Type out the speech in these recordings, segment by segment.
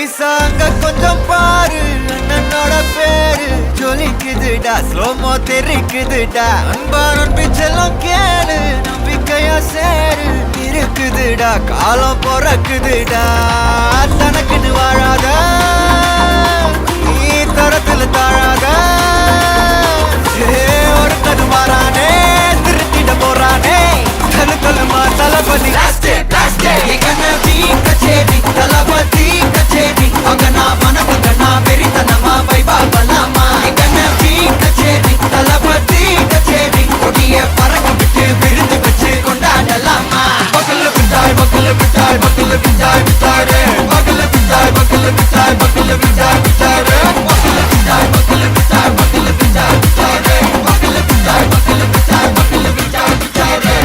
ஐசாங்க கொஞ்சம் பாரு அண்ணனோட பேரு ஜொலிக்குதுடா ஸ்லோமோ தெரிக்குதுடா அன்பாரன் பிச்செல்லாம் கேளு நம்பிக்கையா சேரு இருக்குதுடா காலம் பொறக்குதுடா தனக்குன்னு வாழாத நீ தரத்துல தாழாத ஒருத்தது மாறானே திருத்திட போறானே தலு தலுமா தளபதி கச்சேரி தளபதி கச்சேரி அங்கனா மனகனா வெறித்தனமா வைபா பலாமா கனவி கச்சேரி தளபதி கச்சேரி கொடிய பறக்க விட்டு விருந்து வச்சு கொண்டாடலாமா பக்கல விட்டாய் பக்கல விட்டாய் பக்கல விட்டாய் விட்டாரே பக்கல விட்டாய் பக்கல விட்டாய் பக்கல விட்டாய் விட்டாரே பக்கல விட்டாய் பக்கல விட்டாய் பக்கல விட்டாய் விட்டாரே பக்கல விட்டாய் பக்கல விட்டாய் பக்கல விட்டாய் விட்டாரே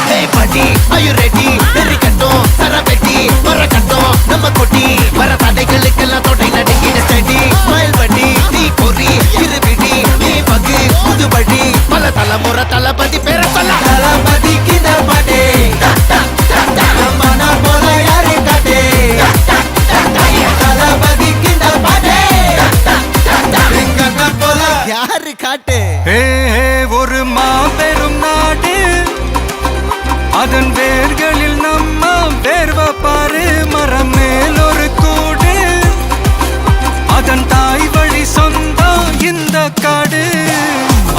Are you ready? Very கட்டும் சரபெட்டி வர கட்டும் நம்ம கொட்டி வர தடைகளுக்கெல்லாம் தொடை நடுங்கிட ஸ்டடி ஸ்மைல் பண்ணி நீ பொறி இருவிடி நீ பகு புதுபடி பல தலைமுறை தளபதி பேர சொல்ல தளபதி கித பாட்டே மன போல யாரு காட்டே தளபதி கித பாட்டே எங்க போல யாரு காட்டே ஒரு மாபெரும் நாடு அதன் வேர்களில் நம்ம வேர்வ பாரு மரம் மேல் ஒரு கூடு அதன் தாய் வழி சொந்தம் இந்த காடு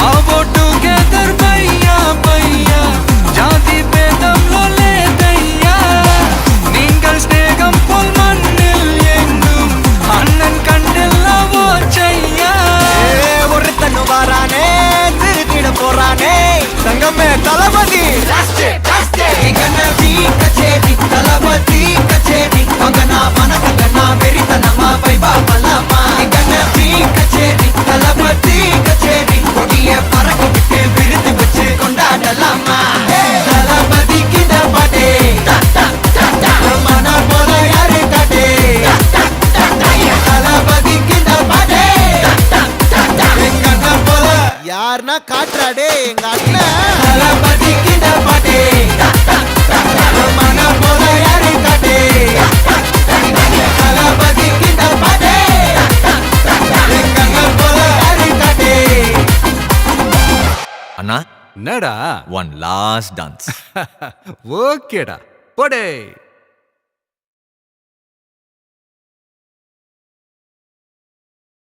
ஆவோ டுகெதர் பையா பையா ஜாதி பேதம் லோலே தையா நீங்கள் ஸ்நேகம் போல் மண்ணில் எங்கும் அண்ணன் கண்டில்லவோ செய்யா ஒருத்தனு வாரானே திருத்திட போறானே தங்கமே தளபதி கனவி கச்சேரி தளபதி கச்சேரி அங்கனா மனகனா வெறித்தனமா வைபா பலாமா கனவி கச்சேரி தளபதி கச்சேரி கொடிய பறக்க விட்டு விருந்து வச்சு கொண்டாடலாமா தளபதி கிட்ட பாட்டே மன போல யாரு காட்டே தளபதி கிட்ட பாட்டே எங்க அண்ணன் போல யாருன்னா காட்டுறாடே எங்க அண்ணன் தளபதி கிட்ட பாட்டே மன போல யாரு காட்டே தளபதி கிட்ட பாட்டே எங்க அண்ணன் போல யாரு காட்டே அண்ணா என்னடா ஒன் லாஸ்ட் டான்ஸ் ஓகேடா போடே